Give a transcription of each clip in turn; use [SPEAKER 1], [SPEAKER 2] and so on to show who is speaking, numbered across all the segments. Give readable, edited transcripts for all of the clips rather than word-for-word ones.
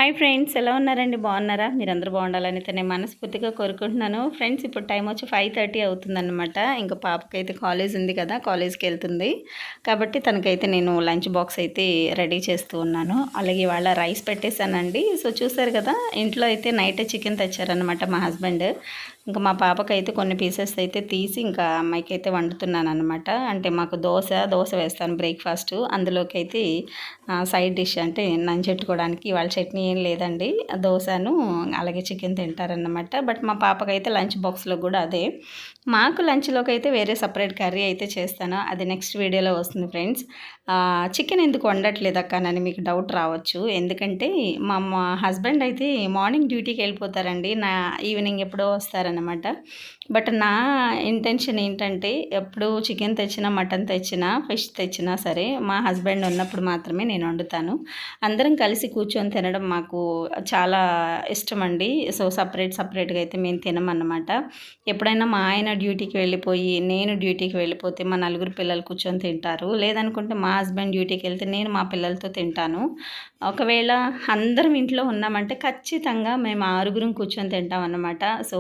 [SPEAKER 1] Hi friends, ఎలా ఉన్నారండి? బాగున్నారా? మీరందరూ బాగుండాలని అయితే నేను మనస్ఫూర్తిగా కోరుకుంటున్నాను. ఫ్రెండ్స్, ఇప్పుడు టైం వచ్చి 5:30 అవుతుందన్నమాట. ఇంకా పాపకైతే కాలేజ్ ఉంది కదా, కాలేజ్కి వెళ్తుంది కాబట్టి తనకైతే నేను లంచ్ బాక్స్ అయితే రెడీ చేస్తూ ఉన్నాను. అలాగే ఇవాళ రైస్ పెట్టేశానండి. సో చూసారు కదా, ఇంట్లో అయితే నైటే చికెన్ తెచ్చారనమాట మా హస్బెండ్. ఇంకా మా పాపకైతే కొన్ని పీసెస్ అయితే తీసి ఇంకా అమ్మాయికి అయితే వండుతున్నాను అనమాట. అంటే మాకు దోశ వేస్తాను బ్రేక్ఫాస్ట్. అందులోకి అయితే సైడ్ డిష్ అంటే నంచెట్టుకోవడానికి ఇవాళ చట్నీ ఏం లేదండి. దోశను అలాగే చికెన్ తింటారన్నమాట. బట్ మా పాపకైతే లంచ్ బాక్స్లో కూడా అదే. మాకు లంచ్లోకి అయితే వేరే సపరేట్ కర్రీ అయితే చేస్తాను. అది నెక్స్ట్ వీడియోలో వస్తుంది ఫ్రెండ్స్. చికెన్ ఎందుకు వండట్లేదు అక్కనని మీకు డౌట్ రావచ్చు. ఎందుకంటే మా హస్బెండ్ అయితే మార్నింగ్ డ్యూటీకి వెళ్ళిపోతారండి. ఈవినింగ్ ఎప్పుడో వస్తారనమాట. బట్ నా ఇంటెన్షన్ ఏంటంటే ఎప్పుడు చికెన్ తెచ్చినా, మటన్ తెచ్చినా, ఫిష్ తెచ్చినా సరే మా హస్బెండ్ ఉన్నప్పుడు మాత్రమే నేను వండుతాను. అందరం కలిసి కూర్చొని తినడం మాకు చాలా ఇష్టం అండి. సో సపరేట్గా అయితే మేము తినమన్నమాట. ఎప్పుడైనా మా ఆయన డ్యూటీకి వెళ్ళిపోయి నేను డ్యూటీకి వెళ్ళిపోతే మా నలుగురు పిల్లలు కూర్చొని తింటారు. లేదనుకుంటే మా హస్బెండ్ డ్యూటీకి వెళ్తే నేను మా పిల్లలతో తింటాను. ఒకవేళ అందరం ఇంట్లో ఉన్నామంటే ఖచ్చితంగా మేము ఆరుగురం కూర్చొని తింటాం అన్నమాట. సో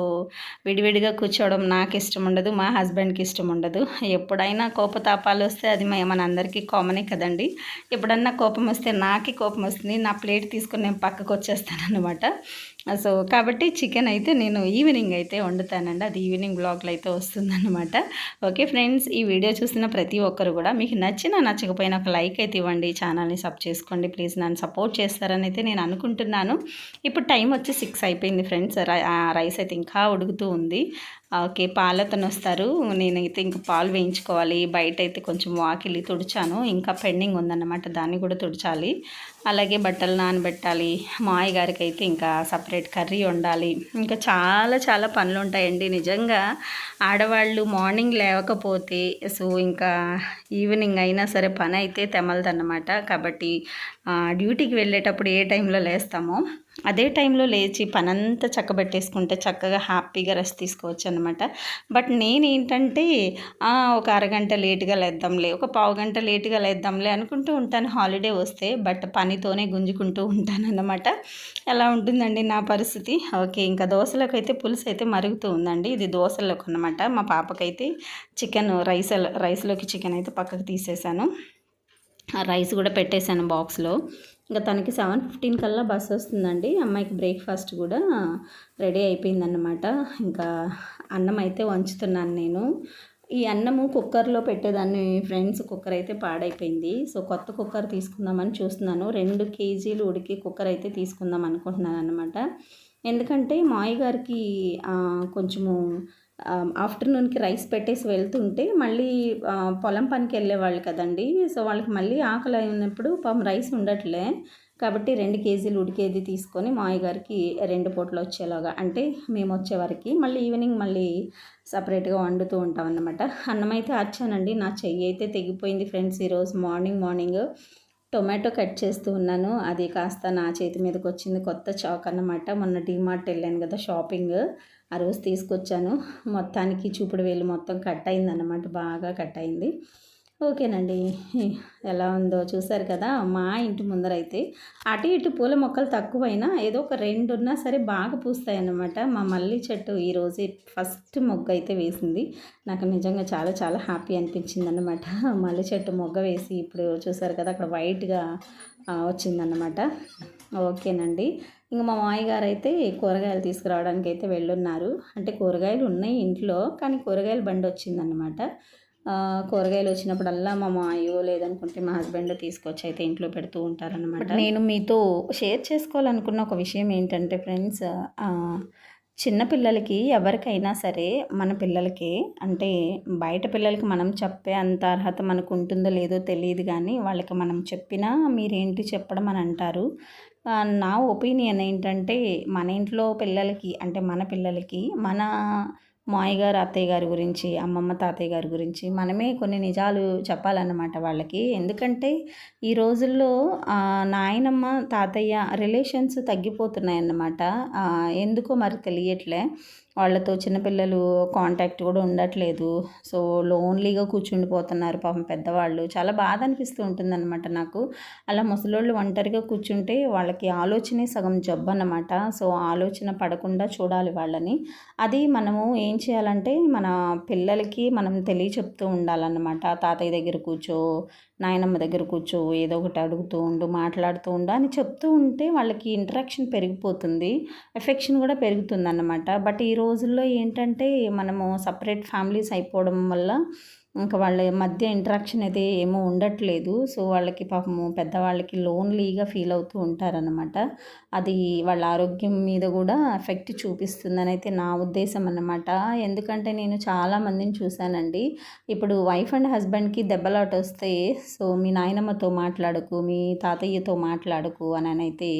[SPEAKER 1] విడివిడిగా కూర్చోవడం నాకు ఇష్టం ఉండదు, మా హస్బెండ్కి ఇష్టం ఉండదు. ఎప్పుడైనా కోపతాపాలు వస్తే అది మనందరికీ కామనే కదండి. ఎప్పుడన్నా కోపం వస్తే నాకే కోపం వస్తుంది, నా ప్లేట్ తీసుకొని నేను పక్కకు వచ్చేస్తాను అనమాట. సో కాబట్టి చికెన్ అయితే నేను ఈవినింగ్ అయితే వండుతానండి. అది ఈవినింగ్ బ్లాగ్లో అయితే వస్తుందన్నమాట. ఓకే ఫ్రెండ్స్, ఈ వీడియో చూసిన ప్రతి ఒక్కరు కూడా మీకు నచ్చకపోయినా ఒక లైక్ అయితే ఇవ్వండి, ఛానల్ని సబ్ చేసుకోండి ప్లీజ్. నన్ను సపోర్ట్ చేస్తారని అయితే నేను అనుకుంటున్నాను. ఇప్పుడు టైం వచ్చి 6 అయిపోయింది ఫ్రెండ్స్. రైస్ అయితే ఇంకా ఉడుకుతూ ఉంది. ఓకే, పాలతను వస్తారు. నేనైతే ఇంకా పాలు వేయించుకోవాలి. బయట అయితే కొంచెం వాకిలి తుడిచాను, ఇంకా పెండింగ్ ఉందన్నమాట, దాన్ని కూడా తుడిచాలి. అలాగే బట్టలు నానబెట్టాలి. మాయ గారికి అయితే ఇంకా సపరేట్ కర్రీ వండాలి. ఇంకా చాలా పనులు ఉంటాయండి. నిజంగా ఆడవాళ్ళు మార్నింగ్ లేవకపోతే సో ఇంకా ఈవినింగ్ అయినా సరే పని అయితే తెమలదన్నమాట. కాబట్టి డ్యూటీకి వెళ్ళేటప్పుడు ఏ టైంలో లేస్తామో అదే టైంలో లేచి పనంతా చక్కబెట్టేసుకుంటే చక్కగా హ్యాపీగా రెస్ట్ తీసుకోవచ్చు అనమాట. బట్ నేనేంటంటే ఒక అరగంట లేటుగా లేద్దాంలే, ఒక పావుగంట లేటుగా లేద్దాంలే అనుకుంటూ ఉంటాను హాలిడే వస్తే. బట్ పనితోనే గుంజుకుంటూ ఉంటాను అన్నమాట. ఎలా ఉంటుందండి నా పరిస్థితి. ఓకే, ఇంకా దోశలోకి అయితే పులుసు అయితే మరుగుతూ ఉందండి. ఇది దోశలోకి అనమాట. మా పాపకైతే చికెన్ రైస్లోకి చికెన్ అయితే పక్కకు తీసేసాను. రైస్ కూడా పెట్టేశాను బాక్స్లో. ఇంకా తనకి 7:15 కల్లా బస్సు వస్తుందండి. అమ్మాయికి బ్రేక్ఫాస్ట్ కూడా రెడీ అయిపోయిందన్నమాట. ఇంకా అన్నం అయితే వంచుతున్నాను నేను. ఈ అన్నము కుక్కర్లో పెట్టేదాన్ని ఫ్రెండ్స్. కుక్కర్ అయితే పాడైపోయింది. సో కొత్త కుక్కర్ తీసుకుందామని చూస్తున్నాను. 2 కేజీలు ఉడికి కుక్కర్ అయితే తీసుకుందాం అనుకుంటున్నాను అనమాట. ఎందుకంటే మాయ గారికి కొంచెము ఆఫ్టర్నూన్కి రైస్ పెట్టేసి వెళ్తుంటే మళ్ళీ పొలం పనికి వెళ్ళేవాళ్ళు కదండి. సో వాళ్ళకి మళ్ళీ ఆకలి అయినప్పుడు పాపం రైస్ ఉండట్లే. కాబట్టి 2 కేజీలు ఉడికేది తీసుకొని మాయ గారికి 2 పూటలు వచ్చేలాగా, అంటే మేము వచ్చేవారికి మళ్ళీ ఈవినింగ్ మళ్ళీ సపరేట్గా వండుతూ ఉంటాం అన్నమాట. అన్నం అయితే ఆర్చానండి. నా చెయ్యి అయితే తెగిపోయింది ఫ్రెండ్స్. ఈరోజు మార్నింగ్ టొమాటో కట్ చేస్తూ ఉన్నాను. అది కాస్త నా చేతి మీదకి వచ్చింది. కొత్త చాక్ అన్నమాట. మొన్న డీమార్ట్ వెళ్ళాను కదా షాపింగ్, ఆ రోజు తీసుకొచ్చాను. మొత్తానికి చూపుడు వేలు మొత్తం కట్ అయిందన్నమాట, బాగా కట్ అయింది. ఓకేనండి, ఎలా ఉందో చూసారు కదా. మా ఇంటి ముందరైతే అటు ఇటు పూల మొక్కలు తక్కువైనా ఏదో ఒక 2 ఉన్నా సరే బాగా పూస్తాయి అన్నమాట. మా మల్లి చెట్టు ఈరోజు ఫస్ట్ మొగ్గ అయితే వేసింది. నాకు నిజంగా చాలా హ్యాపీ అనిపించింది అన్నమాట. మల్లి చెట్టు మొగ్గ వేసి ఇప్పుడు చూసారు కదా అక్కడ వైట్గా వచ్చిందన్నమాట. ఓకేనండి, ఇంకా మా మామయ్య గారు అయితే కూరగాయలు తీసుకురావడానికి అయితే వెళ్ళున్నారు. అంటే కూరగాయలు ఉన్నాయి ఇంట్లో, కానీ కూరగాయల బండి వచ్చిందన్నమాట. కూరగాయలు వచ్చినప్పుడల్లా మా మామయ్యో లేదనుకుంటే మా హస్బెండ్ తీసుకొచ్చి అయితే ఇంట్లో పెడుతూ ఉంటారనమాట. నేను మీతో షేర్ చేసుకోవాలనుకున్న ఒక విషయం ఏంటంటే ఫ్రెండ్స్, చిన్నపిల్లలకి ఎవరికైనా సరే, మన పిల్లలకి అంటే బయట పిల్లలకి మనం చెప్పే అంత అర్హత మనకు ఉంటుందో లేదో తెలియదు, కానీ వాళ్ళకి మనం చెప్పినా మీరేంటి చెప్పడం అని అంటారు. నా ఒపీనియన్ ఏంటంటే మన ఇంట్లో పిల్లలకి అంటే మన పిల్లలకి మన మామయ్య గారు అత్తయ్య గారి గురించి, అమ్మమ్మ తాతయ్య గారి గురించి మనమే కొన్ని నిజాలు చెప్పాలన్నమాట వాళ్ళకి. ఎందుకంటే ఈ రోజుల్లో నాయనమ్మ తాతయ్య రిలేషన్స్ తగ్గిపోతున్నాయన్నమాట. ఎందుకో మరి తెలియట్లే. వాళ్ళతో చిన్నపిల్లలు కాంటాక్ట్ కూడా ఉండట్లేదు. సో లోన్లీగా కూర్చుండిపోతున్నారు పాపం పెద్దవాళ్ళు. చాలా బాధ అనిపిస్తూ ఉంటుందన్నమాట నాకు. అలా ముసలోళ్ళు ఒంటరిగా కూర్చుంటే వాళ్ళకి ఆలోచనే సగం జబ్బన్నమాట. సో ఆలోచన పడకుండా చూడాలి వాళ్ళని. అది మనము ఏం చేయాలంటే మన పిల్లలకి మనం తెలియచెప్తూ ఉండాలన్నమాట. తాతయ్య దగ్గర కూర్చో, నాయనమ్మ దగ్గర కూర్చో, ఏదో ఒకటి అడుగుతూ ఉండు, మాట్లాడుతూ ఉండు అని చెప్తూ ఉంటే వాళ్ళకి ఇంటరాక్షన్ పెరిగిపోతుంది. ఎఫెక్షన్ కూడా పెరుగుతుందన్నమాట. బట్ ఈ రోజుల్లో ఏంటంటే మనము సపరేట్ ఫ్యామిలీస్ అయిపోవడం వల్ల ఇంకా వాళ్ళ మధ్య ఇంటరాక్షన్ అయితే ఏమో ఉండట్లేదు. సో వాళ్ళకి పాపము పెద్దవాళ్ళకి లోన్లీగా ఫీల్ అవుతూ ఉంటారనమాట. అది వాళ్ళ ఆరోగ్యం మీద కూడా ఎఫెక్ట్ చూపిస్తుందని అయితే నా ఉద్దేశం అన్నమాట. ఎందుకంటే నేను చాలామందిని చూశానండి. ఇప్పుడు వైఫ్ అండ్ హస్బెండ్కి దెబ్బలాట వస్తే సో మీ నాయనమ్మతో మాట్లాడకు, మీ తాతయ్యతో మాట్లాడకు అని అయితే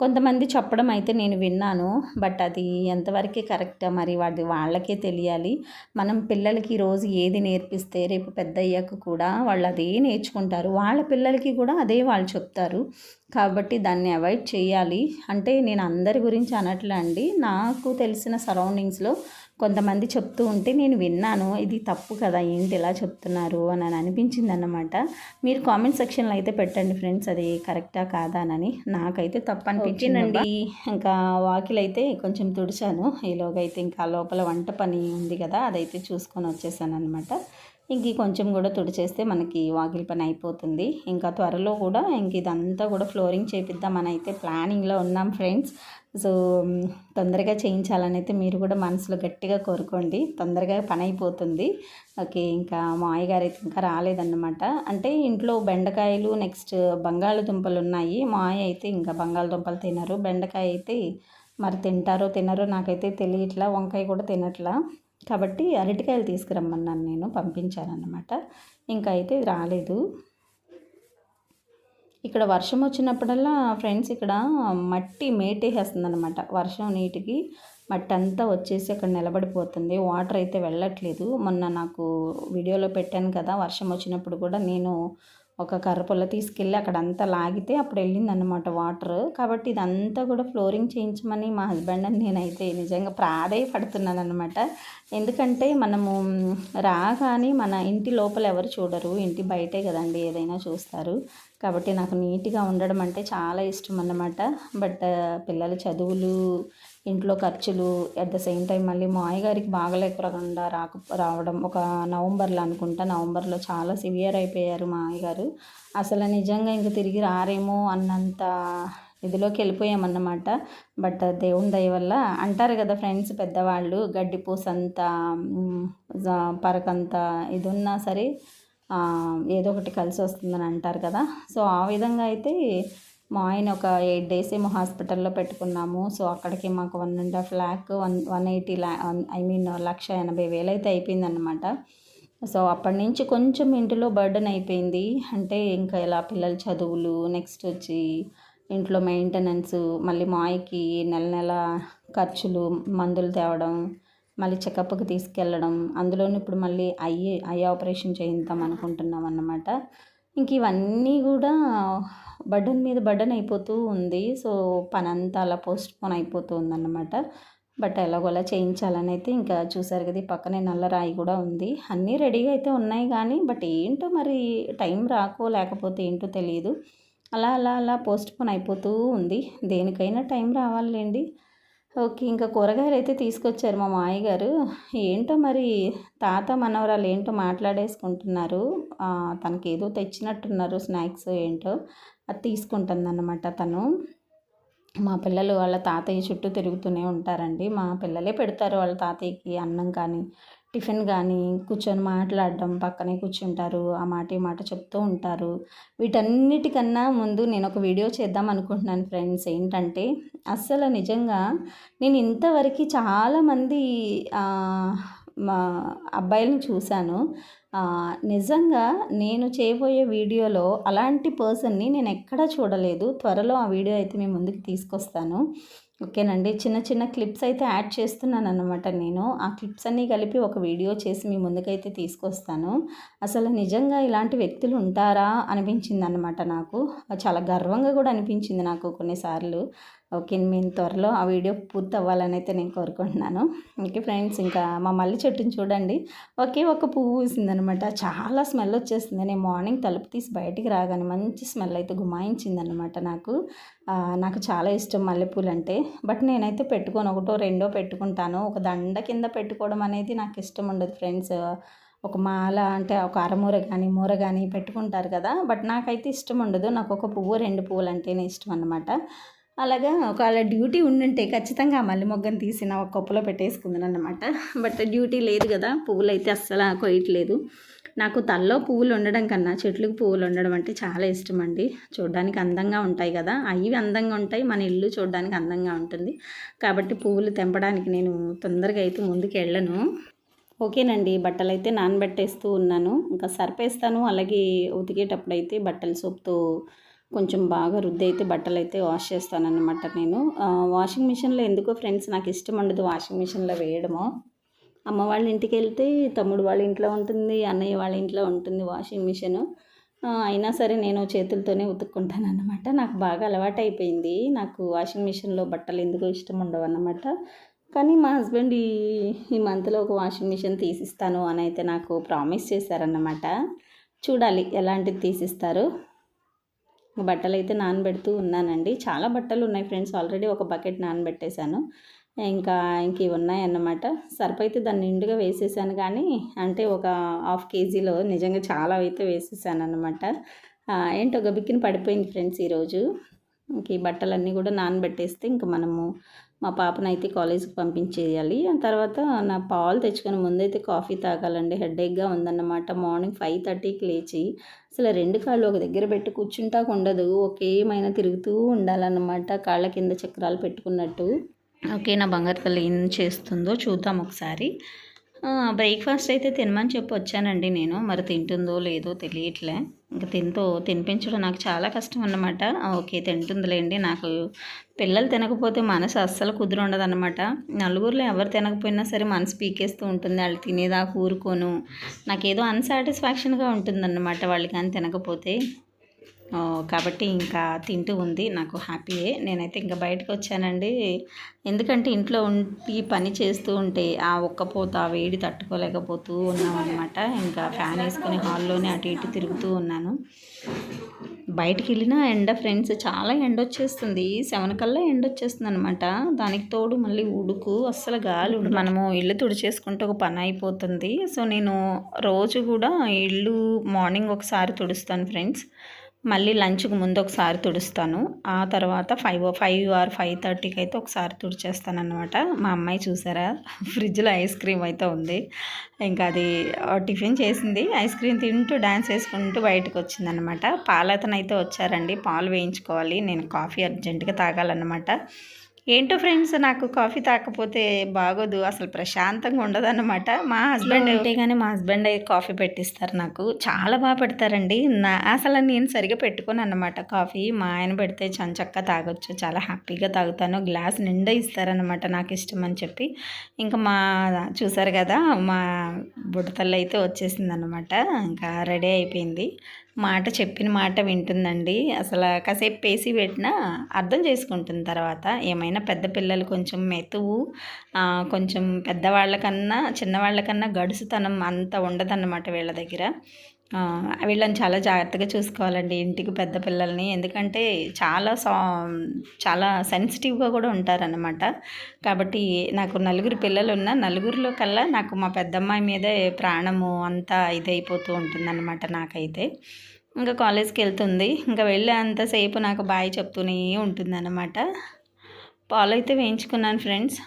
[SPEAKER 1] కొంతమంది చెప్పడం అయితే నేను విన్నాను. బట్ అది ఎంతవరకు కరెక్ట్ మరి వాళ్ళకే తెలియాలి. మనం పిల్లలకి ఈరోజు ఏది నేర్పిస్తే రేపు పెద్ద అయ్యాక కూడా వాళ్ళు అదే నేర్చుకుంటారు. వాళ్ళ పిల్లలకి కూడా అదే వాళ్ళు చెప్తారు. కాబట్టి దాన్ని అవాయిడ్ చేయాలి. అంటే నేను అందరి గురించి అనట్లే అండి. నాకు తెలిసిన సరౌండింగ్స్లో కొంతమంది చెప్తూ ఉంటే నేను విన్నాను. ఇది తప్పు కదా, ఏంటి ఇలా చెప్తున్నారు అని అనిపించింది అన్నమాట. మీరు కామెంట్ సెక్షన్లో అయితే పెట్టండి ఫ్రెండ్స్, అది కరెక్టా కాదా అని. నాకైతే తప్పు అనిపించిందండి. ఇంకా వాకిలైతే కొంచెం తుడిచాను. ఈలోగా అయితే ఇంకా లోపల వంట పని ఉంది కదా, అదైతే చూసుకొని వచ్చేసాను అనమాట. ఇంక కొంచెం కూడా తుడిచేస్తే మనకి వాకిలి పని అయిపోతుంది. ఇంకా త్వరలో కూడా ఇంక ఇదంతా కూడా ఫ్లోరింగ్ చేపిద్దామని అయితే ప్లానింగ్లో ఉన్నాం ఫ్రెండ్స్. సో తొందరగా చేయించాలని అయితే మీరు కూడా మనసులో గట్టిగా కోరుకోండి, తొందరగా పని అయిపోతుంది. ఓకే, ఇంకా మా అయ్యగారు అయితే ఇంకా రాలేదన్నమాట. అంటే ఇంట్లో బెండకాయలు నెక్స్ట్ బంగాళదుంపలు ఉన్నాయి. మా అయ్య అయితే ఇంకా బంగాళదుంపలు తినరు, బెండకాయ అయితే మరి తినరో నాకైతే తెలియట్లా. వంకాయ కూడా తినట్లా. కాబట్టి అరటికాయలు తీసుకురమ్మన్నాను, నేను పంపించానన్నమాట. ఇంకా అయితే రాలేదు. ఇక్కడ వర్షం వచ్చినప్పుడల్లా ఫ్రెండ్స్ ఇక్కడ మట్టి మేటేసేస్తుంది అనమాట. వర్షం నీటికి మట్టి అంతా వచ్చేసి అక్కడ నిలబడిపోతుంది. వాటర్ అయితే వెళ్ళట్లేదు. మొన్న నాకు వీడియోలో పెట్టాను కదా, వర్షం వచ్చినప్పుడు కూడా నేను ఒక కర్ర పుల్ల తీసుకెళ్ళి అక్కడ అంతా లాగితే అప్పుడు వెళ్ళిందన్నమాట వాటర్. కాబట్టి ఇదంతా కూడా ఫ్లోరింగ్ చేయించమని మా హస్బెండ్ అని నేనైతే నిజంగా ప్రాధేయపడుతున్నాను అనమాట. ఎందుకంటే మనము రాగానే మన ఇంటి లోపల ఎవరు చూడరు, ఇంటి బయటే కదండి ఏదైనా చూస్తారు. కాబట్టి నాకు నీట్గా ఉండడం అంటే చాలా ఇష్టం అన్నమాట. బట్ పిల్లల చదువులు, ఇంట్లో ఖర్చులు, అట్ ద సేమ్ టైం మళ్ళీ మా అయ్యగారికి బాగలేకుండా రావడం ఒక నవంబర్లో అనుకుంటా, నవంబర్లో చాలా సివియర్ అయిపోయారు మా అయ్యగారు. అసలు నిజంగా ఇంక తిరిగి రారేమో అన్నంత ఇదిలోకి వెళ్ళిపోయామన్నమాట. బట్ దేవుని దయ వల్ల అంటారు కదా ఫ్రెండ్స్ పెద్దవాళ్ళు, గడ్డిపూసంత పరకంత ఇది ఉన్నా సరే ఏదో ఒకటి కలిసి వస్తుందని అంటారు కదా. సో ఆ విధంగా అయితే మా ఆయన ఒక 8 days ఏమో హాస్పిటల్లో పెట్టుకున్నాము. సో అక్కడికి మాకు 1.5 lakh 180 1,80,000 అయితే అయిపోయిందన్నమాట. సో అప్పటి నుంచి కొంచెం ఇంటిలో బర్డెన్ అయిపోయింది. అంటే ఇంకా ఇలా పిల్లల చదువులు, నెక్స్ట్ వచ్చి ఇంట్లో మెయింటెనెన్స్, మళ్ళీ మాయకి నెల ఖర్చులు, మందులు తేవడం, మళ్ళీ చెకప్కి తీసుకెళ్ళడం, అందులోనూ ఇప్పుడు మళ్ళీ ఐ ఆపరేషన్ చేయిద్దాం అనుకుంటున్నాం అన్నమాట. ఇంక ఇవన్నీ కూడా బర్డెన్ మీద బర్డెన్ అయిపోతూ ఉంది. సో పనంతా అలా పోస్ట్పోన్ అయిపోతూ ఉందన్నమాట. బట్ ఎలాగోలా చేయించాలని అయితే ఇంకా చూసారు కదా, ఈ పక్కనే నల్లరాయి కూడా ఉంది. అన్నీ రెడీగా అయితే ఉన్నాయి కానీ బట్ ఏంటో మరి టైం రాకో లేకపోతే ఏంటో తెలియదు, అలా అలా అలా పోస్ట్పోన్ అయిపోతూ ఉంది. దేనికైనా టైం రావాలండి. ఓకే, ఇంకా కూరగాయలు అయితే తీసుకొచ్చారు మా మామయ్య గారు. ఏంటో మరి తాత మనవరాలు ఏంటో మాట్లాడేసుకుంటున్నారు. తనకి ఏదో తెచ్చినట్టున్నారు స్నాక్స్ ఏంటో, అది తీసుకుంటుందన్నమాట తను. మా పిల్లలు వాళ్ళ తాతయ్య చుట్టూ తిరుగుతూనే ఉంటారండి. మా పిల్లలే పెడతారు వాళ్ళ తాతయ్యకి అన్నం కానీ టిఫిన్ కానీ, కూర్చొని మాట్లాడడం, పక్కనే కూర్చుంటారు, ఆ మాట ఈ మాట చెప్తూ ఉంటారు. వీటన్నిటికన్నా ముందు నేను ఒక వీడియో చేద్దాం అనుకుంటున్నాను ఫ్రెండ్స్. ఏంటంటే అస్సలు నిజంగా నేను ఇంతవరకు చాలామంది మా అబ్బాయిలను చూశాను. నిజంగా నేను చేయబోయే వీడియోలో అలాంటి పర్సన్‌ని నేను ఎక్కడా చూడలేదు. త్వరలో ఆ వీడియో అయితే మీ ముందుకు తీసుకొస్తాను. ఓకేనండి. చిన్న చిన్న క్లిప్స్ అయితే యాడ్ చేస్తున్నానన్నమాట నేను. ఆ క్లిప్స్ అన్నీ కలిపి ఒక వీడియో చేసి మీ ముందుకైతే తీసుకొస్తాను. అసలు నిజంగా ఇలాంటి వ్యక్తులు ఉంటారా అనిపించిందన్నమాట నాకు. చాలా గర్వంగా కూడా అనిపించింది నాకు కొన్నిసార్లు. ఓకే. మేము త్వరలో ఆ వీడియో పూర్తి అవ్వాలని అయితే నేను కోరుకుంటున్నాను. ఓకే ఫ్రెండ్స్, ఇంకా మా మల్లె చెట్టుని చూడండి. ఒకే ఒక పువ్వు పూసిందనమాట. చాలా స్మెల్ వచ్చేస్తుంది. నేను మార్నింగ్ తలుపు తీసి బయటికి రాగానే మంచి స్మెల్ అయితే గుమాయించిందనమాట నాకు. నాకు చాలా ఇష్టం మల్లెపూలు అంటే. బట్ నేనైతే పెట్టుకోను. ఒకటో రెండో పెట్టుకుంటాను. ఒక దండ కింద పెట్టుకోవడం అనేది నాకు ఇష్టం ఉండదు ఫ్రెండ్స్. ఒక మాల అంటే ఒక అరమూర కానీ మూర కానీ పెట్టుకుంటారు కదా. బట్ నాకైతే ఇష్టం ఉండదు. నాకు ఒక పువ్వు రెండు పువ్వులు అంటేనే ఇష్టం అన్నమాట. అలాగా ఒకవేళ డ్యూటీ ఉండుంటే ఖచ్చితంగా ఆ మల్లె మొగ్గను తీసి నా ఒక కప్పులో పెట్టేసుకుందాను అన్నమాట. బట్ డ్యూటీ లేదు కదా, పువ్వులు అయితే అస్సలు కొయ్యట్లేదు. నాకు తలలో పువ్వులు ఉండడం కన్నా చెట్లకు పువ్వులు ఉండడం అంటే చాలా ఇష్టం అండి. చూడడానికి అందంగా ఉంటాయి కదా, అవి అందంగా ఉంటాయి, మన ఇల్లు చూడడానికి అందంగా ఉంటుంది. కాబట్టి పువ్వులు తెంపడానికి నేను తొందరగా అయితే ముందుకు వెళ్ళను. ఓకేనండి. బట్టలు అయితే నానబెట్టేస్తూ ఉన్నాను. ఇంకా సర్పేస్తాను. అలాగే ఉతికేటప్పుడు అయితే బట్టల సోప్తో కొంచెం బాగా రుద్ది అయితే బట్టలు అయితే వాష్ చేస్తానన్నమాట నేను. వాషింగ్ మిషన్లో ఎందుకో ఫ్రెండ్స్ నాకు ఇష్టం ఉండదు వాషింగ్ మిషన్లో వేయడము. అమ్మ వాళ్ళ ఇంటికి వెళ్తే తమ్ముడు వాళ్ళ ఇంట్లో ఉంటుంది, అన్నయ్య వాళ్ళ ఇంట్లో ఉంటుంది వాషింగ్ మిషను. అయినా సరే నేను చేతులతోనే ఉతుక్కుంటాను అన్నమాట. నాకు బాగా అలవాటు అయిపోయింది. నాకు వాషింగ్ మిషన్లో బట్టలు ఎందుకో ఇష్టం ఉండవు అన్నమాట. కానీ మా హస్బెండ్ ఈ మంత్లో ఒక వాషింగ్ మిషన్ తీసిస్తాను అని అయితే నాకు ప్రామిస్ చేశారన్నమాట. చూడాలి ఎలాంటిది తీసిస్తారు. బట్టలు అయితే నానబెడుతూ ఉన్నానండి. చాలా బట్టలు ఉన్నాయి ఫ్రెండ్స్. ఆల్రెడీ ఒక బకెట్ నానబెట్టేశాను. ఇంక ఇవి ఉన్నాయన్నమాట. సర్ఫ్ అయితే దాన్ని నిండుగా వేసేసాను, కానీ అంటే ఒక హాఫ్ కేజీలో నిజంగా చాలా అయితే వేసేసాను అన్నమాట. ఏంటో గబిక్కిన పడిపోయింది ఫ్రెండ్స్ ఈరోజు. ఇంక ఈ బట్టలన్నీ కూడా నానబెట్టేస్తే ఇంక మనము మా పాపనైతే కాలేజీకి పంపించేయాలి. ఆ తర్వాత నా పాలు తెచ్చుకొని ముందైతే కాఫీ తాగాలండి. హెడేక్గా ఉందన్నమాట. మార్నింగ్ 5:30కి లేచి అసలు రెండు కాళ్ళు ఒక దగ్గర పెట్టి కూర్చుంటాకు ఉండదు. ఒకేమైనా తిరుగుతూ ఉండాలన్నమాట, కాళ్ళ కింద చక్రాలు పెట్టుకున్నట్టు. ఓకే, నా బంగారు తల్లి ఏం చేస్తుందో చూద్దాం ఒకసారి. బ్రేక్ఫాస్ట్ అయితే తినమని చెప్పి వచ్చానండి నేను. మరి తింటుందో లేదో తెలియట్లే. ఇంకా తినిపించడం నాకు చాలా కష్టం అన్నమాట. ఓకే, తింటుందిలేండి. నాకు పిల్లలు తినకపోతే మనసు అస్సలు కుదురుండదన్నమాట. నలుగురిలో ఎవరు తినకపోయినా సరే మనసు పీకేస్తూ ఉంటుంది. వాళ్ళు తినేదాకా ఊరుకోను. నాకేదో అన్సాటిస్ఫాక్షన్గా ఉంటుందన్నమాట వాళ్ళు కానీ తినకపోతే. కాబట్టి ఇంకా తింటూ ఉంది. నాకు హ్యాపీయే. నేనైతే ఇంకా బయటకు వచ్చానండి. ఎందుకంటే ఇంట్లో ఉండి పని చేస్తూ ఉంటే ఆ ఒక్కపోత ఆ వేడి తట్టుకోలేకపోతూ ఉన్నామన్నమాట. ఇంకా ఫ్యాన్ వేసుకొని హాల్లోనే అటు ఇటు తిరుగుతూ ఉన్నాను. బయటికి వెళ్ళిన ఎండ ఫ్రెండ్స్, చాలా ఎండ వచ్చేస్తుంది. 7 కల్లా ఎండ వచ్చేస్తుంది అనమాట. దానికి తోడు మళ్ళీ ఉడుకు, అస్సలు గాలి ఉండదు. మనము ఇల్లు తుడిచేసుకుంటే ఒక పని అయిపోతుంది. సో నేను రోజు కూడా ఇల్లు మార్నింగ్ ఒకసారి తుడుస్తాను ఫ్రెండ్స్. మళ్ళీ లంచ్కి ముందు ఒకసారి తుడుస్తాను. ఆ తర్వాత 5 ఆర్ 5:30కి అయితే ఒకసారి తుడిచేస్తాను అన్నమాట. మా అమ్మాయి చూసారా, ఫ్రిడ్జ్లో ఐస్ క్రీమ్ అయితే ఉంది. ఇంకా అది టిఫిన్ చేసింది, ఐస్ క్రీమ్ తింటూ డ్యాన్స్ వేసుకుంటూ బయటకు వచ్చిందనమాట. పాలతను అయితే వచ్చారండి, పాలు వేయించుకోవాలి. నేను కాఫీ అర్జెంటుగా తాగాలన్నమాట. ఏంటో ఫ్రెండ్స్, నాకు కాఫీ తాకపోతే బాగోదు, అసలు ప్రశాంతంగా ఉండదన్నమాట. మా హస్బెండ్ ఉంటే కానీ మా హస్బెండ్ కాఫీ పెట్టిస్తారు నాకు. చాలా బాగా పెడతారండి. అసలు నేను సరిగా పెట్టుకోను అన్నమాట కాఫీ. మా ఆయన పెడితే చంచక్క తాగొచ్చు, చాలా హ్యాపీగా తాగుతాను. గ్లాస్ నిండా ఇస్తారనమాట నాకు ఇష్టం అని చెప్పి. ఇంకా చూసారు కదా, మా బుడతల్లి అయితే వచ్చేసింది అనమాట. ఇంకా రెడీ అయిపోయింది. చెప్పిన మాట వింటుందండి. అసలు కాసేపు పేసి పెట్టినా అర్థం చేసుకుంటుంది తర్వాత. ఏమైనా పెద్ద పిల్లలు కొంచెం మెతువు, కొంచెం పెద్దవాళ్ళకన్నా చిన్నవాళ్ళకన్నా గడుసుతనం అంత ఉండదన్నమాట వీళ్ళ దగ్గర. వీళ్ళని చాలా జాగ్రత్తగా చూసుకోవాలండి, ఇంటికి పెద్ద పిల్లల్ని. ఎందుకంటే చాలా సెన్సిటివ్గా కూడా ఉంటారన్నమాట. కాబట్టి నాకు 4 పిల్లలు ఉన్న నలుగురిలో కల్లా నాకు మా పెద్దమ్మాయి మీదే ప్రాణము అంతా ఇదైపోతూ ఉంటుందన్నమాట నాకైతే. ఇంకా కాలేజ్కి వెళ్తుంది. ఇంకా వెళ్ళే అంతసేపు నాకు బాయ్ చెప్తూనే ఉంటుందన్నమాట. పాలు అయితే వేయించుకున్నాను ఫ్రెండ్స్.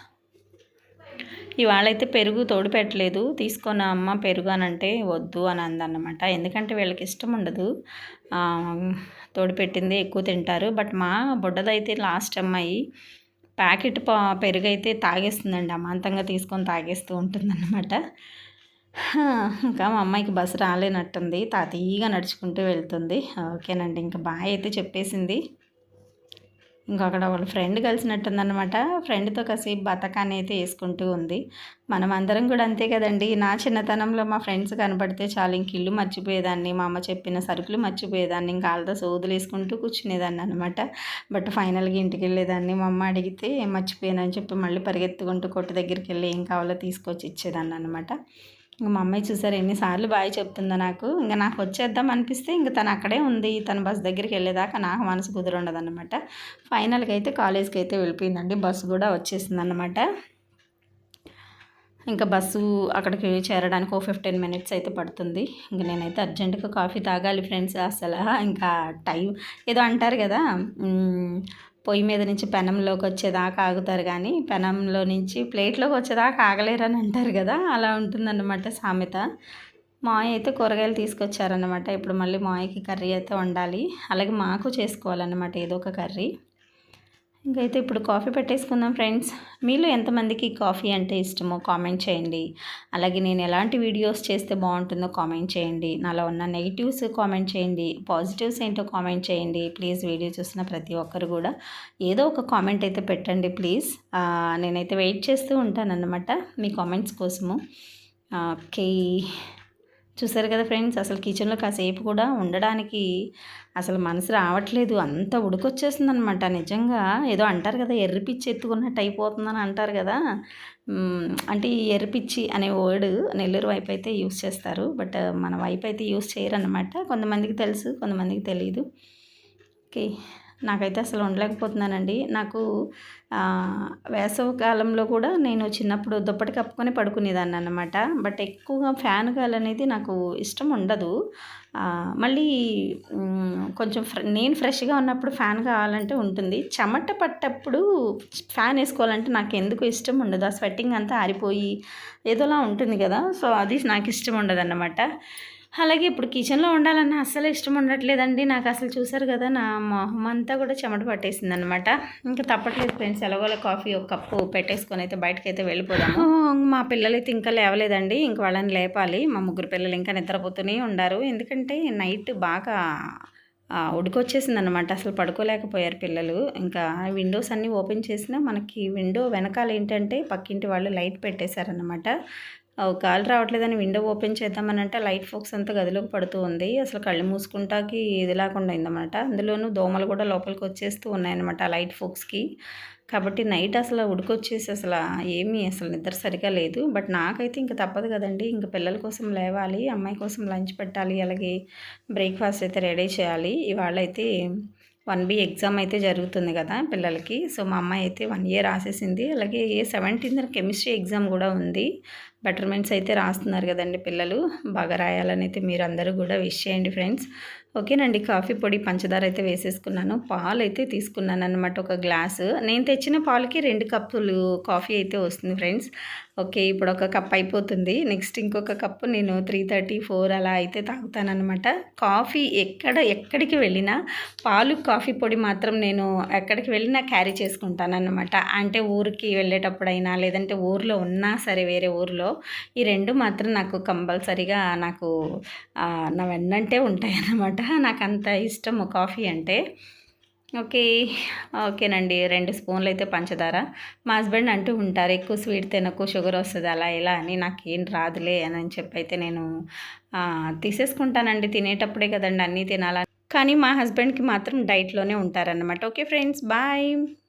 [SPEAKER 1] ఇవాళైతే పెరుగు తోడు పెట్టలేదు. తీసుకొని అమ్మ పెరుగు అని అంటే వద్దు అని అందన్నమాట. ఎందుకంటే వీళ్ళకి ఇష్టం ఉండదు, తోడు పెట్టింది ఎక్కువ తింటారు. బట్ మా బుడ్డదైతే లాస్ట్ అమ్మాయి ప్యాకెట్ పెరుగు అయితే తాగేస్తుందండి, అమాంతంగా తీసుకొని తాగేస్తూ ఉంటుందన్నమాట. హా! ఇంకా మా అమ్మాయికి బస్సు రాలేనట్టుంది. తాతీగా నడుచుకుంటూ వెళ్తుంది. ఓకేనండి. ఇంక బాయ్ అయితే చెప్పేసింది. ఇంకా అక్కడ వాళ్ళ ఫ్రెండ్ కలిసినట్టుందనమాట. ఫ్రెండ్‌తో కాసేపు బతకాన్ని అయితే యేసుకుంటూ ఉంది. మనమందరం కూడా అంతే కదండీ! నా చిన్నతనంలో మా ఫ్రెండ్స్ కనపడితే చాలు ఇంక ఇల్లు మర్చిపోయేదాన్ని. మా అమ్మ చెప్పిన సరుకులు మర్చిపోయేదాన్ని. ఇంక ఆళ్ళతో సోదులేసుకుంటూ కూర్చునేదాన్ననమాట. బట్ ఫైనల్‌గా ఇంటికెళ్ళేదాన్ని. మా అమ్మ అడిగితే మర్చిపోయానని చెప్పి మళ్ళీ పరిగెత్తుకుంటూ కొట్టు దగ్గరికెళ్ళి ఏం కావాలో తీసుకొచ్చి ఇచ్చేదాన్ననమాట. ఇంక మా అమ్మాయి చూసారా ఎన్ని సార్లు బాయ్ చెప్తుందో నాకు. ఇంక నాకు వచ్చేద్దాం అనిపిస్తే ఇంక తను అక్కడే ఉంది. తను బస్ దగ్గరికెళ్ళేదాకా నాకు మనసు కుదురుండదనమాట. ఫైనల్‌గా అయితే కాలేజ్‌కైతే వెళ్ళిపోయిందండి. బస్సు కూడా వచ్చేసిందనమాట. ఇంకా బస్సు అక్కడికి చేరడానికి ఓ 15 మినిట్స్ అయితే పడుతుంది. ఇంక నేనైతే అర్జెంట్‌గా కాఫీ తాగాలి ఫ్రెండ్స్. ఇంకా టైం ఏదో అంటారు కదా! పొయ్యి మీద నుంచి పెనంలోకి వచ్చేదాకా ఆగుతారు కానీ, పెనంలో నుంచి ప్లేట్‌లోకి వచ్చేదాకా ఆగలేరని అంటారు కదా! అలా ఉంటుందన్నమాట సామెత. మావయ్య అయితే కూరగాయలు తీసుకొచ్చారన్నమాట. ఇప్పుడు మళ్ళీ మావయ్యకి కర్రీ అయితే వండాలి. అలాగే మాకు చేసుకోవాలన్నమాట ఏదో ఒక కర్రీ. ఇంకైతే ఇప్పుడు కాఫీ పెట్టేసుకుందాం ఫ్రెండ్స్. మీలో ఎంతమందికి కాఫీ అంటే ఇష్టమో కామెంట్ చేయండి. అలాగే నేను ఎలాంటి వీడియోస్ చేస్తే బాగుంటుందో కామెంట్ చేయండి. నాలో ఉన్న నెగిటివ్స్ కామెంట్ చేయండి. పాజిటివ్స్ ఏంటో కామెంట్ చేయండి. ప్లీజ్ వీడియో చూసిన ప్రతి ఒక్కరు కూడా ఏదో ఒక కామెంట్ అయితే పెట్టండి ప్లీజ్. నేనైతే వెయిట్ చేస్తూ ఉంటానన్నమాట మీ కామెంట్స్ కోసము. ఓకే. చూసారు కదా ఫ్రెండ్స్, అసలు కిచెన్లో కాసేపు కూడా ఉండడానికి అసలు మనసు రావట్లేదు. అంత ఉడికొచ్చేస్తుందనమాట. నిజంగా ఏదో అంటారు కదా, ఎర్రిపిచ్చి ఎత్తుకున్నట్టు అయిపోతుందని అంటారు కదా. అంటే ఈ ఎర్రిపిచ్చి అనే వర్డ్ నెల్లూరు వైపు అయితే యూస్ చేస్తారు. బట్ మన వైపు అయితే యూస్ చేయరన్నమాట. కొంతమందికి తెలుసు, కొంతమందికి తెలియదు. ఓకే. నాకైతే అసలు ఉండలేకపోతున్నానండి. నాకు వేసవి కాలంలో కూడా నేను చిన్నప్పుడు దుప్పటి కప్పుకొని పడుకునేదాన్ని అన్నమాట. బట్ ఎక్కువగా ఫ్యాన్ గాలి అనేది నాకు ఇష్టం ఉండదు. మళ్ళీ కొంచెం నేను ఫ్రెష్‌గా ఉన్నప్పుడు ఫ్యాన్ కావాలంటే ఉంటుంది. చెమట పట్టప్పుడు ఫ్యాన్ వేసుకోవాలంటే నాకు ఎందుకో ఇష్టం ఉండదు. ఆ స్వెట్టింగ్ అంతా ఆరిపోయి ఏదోలా ఉంటుంది కదా! సో, అది నాకు ఇష్టం ఉండదన్నమాట. అలాగే ఇప్పుడు కిచెన్‌లో వండాలన్నా అస్సలు ఇష్టం ఉండట్లేదండి. నాకు అసలు చూసారు కదా! నా మొహం అంతా కూడా చెమట పట్టేసిందనమాట. ఇంకా తప్పట్లేదు ఫ్రెండ్స్, ఎలాగోలా కాఫీ ఒక కప్పు పెట్టేసుకొని అయితే బయటకైతే వెళ్ళిపోదాము. మా పిల్లలైతే ఇంకా లేవలేదండి. ఇంక వాళ్ళని లేపాలి. మా ముగ్గురు పిల్లలు ఇంకా నిద్రపోతూనే ఉండారు. ఎందుకంటే నైట్ బాగా ఉడికొచ్చేసిందనమాట. అసలు పడుకోలేకపోయారు పిల్లలు. ఇంకా విండోస్ అన్నీ ఓపెన్ చేసినా మనకి విండో వెనకాల ఏంటంటే పక్కింటి వాళ్ళు లైట్ పెట్టేశారనమాట. గాలి రావట్లేదని విండో ఓపెన్ చేద్దామనంటే లైట్ ఫోక్స్ అంతా గదిలోకి పడుతూ ఉంది. అసలు కళ్ళు మూసుకుంటాకి ఇది లేకుండా అయిందన్నమాట. అందులోనూ దోమలు కూడా లోపలికి వచ్చేస్తూ ఉన్నాయన్నమాట ఆ లైట్ ఫోక్స్‌కి. కాబట్టి నైట్ అసలు ఉడికొచ్చేసి అసలు నిద్ర సరిగ్గా లేదు. బట్ నాకైతే ఇంక తప్పదు కదండీ! ఇంక పిల్లల కోసం లేవాలి, అమ్మాయి కోసం లంచ్ పెట్టాలి, అలాగే బ్రేక్‌ఫాస్ట్ అయితే రెడీ చేయాలి. ఇవాళైతే 1B ఎగ్జామ్ అయితే జరుగుతుంది కదా పిల్లలకి. సో, మా అమ్మాయి అయితే 1A రాసేసింది. అలాగే 17థ్ కెమిస్ట్రీ ఎగ్జామ్ కూడా ఉంది. బెటర్మెంట్స్ అయితే రాస్తున్నారు కదండి పిల్లలు. బాగా రాయాలని అయితే మీరందరూ కూడా విష్ చేయండి ఫ్రెండ్స్. ఓకేనండి. కాఫీ పొడి, పంచదార అయితే వేసేసుకున్నాను. పాలు అయితే తీసుకున్నాను అనమాట ఒక గ్లాసు. నేను తెచ్చిన పాలకి 2 కప్పులు కాఫీ అయితే వస్తుంది ఫ్రెండ్స్. ఓకే. ఇప్పుడు ఒక కప్ అయిపోతుంది. నెక్స్ట్ ఇంకొక కప్పు నేను 3:30, 4 అలా అయితే తాగుతాననమాట. కాఫీ ఎక్కడికి వెళ్ళినా పాలు, కాఫీ పొడి మాత్రం నేను ఎక్కడికి వెళ్ళినా క్యారీ చేసుకుంటానన్నమాట. అంటే ఊరికి వెళ్ళేటప్పుడైనా, లేదంటే ఊర్లో ఉన్నా సరే వేరే ఊర్లో ఈ 2 మాత్రం నాకు కంపల్సరీగా నా వెన్నంటే ఉంటాయన్నమాట. నాకంత ఇష్టము కాఫీ అంటే. ఓకేనండి. 2 స్పూన్లు అయితే పంచదార. మా హస్బెండ్ అంటూ ఉంటారు, ఎక్కువ స్వీట్ తినకు, షుగర్ వస్తుంది అలా ఇలా అని. నాకేం రాదులే అని చెప్పి అయితే నేను తీసేసుకుంటానండి. తినేటప్పుడే కదండి అన్నీ తినాలని. కానీ మా హస్బెండ్కి మాత్రం డైట్లోనే ఉంటారన్నమాట. Okay friends, bye.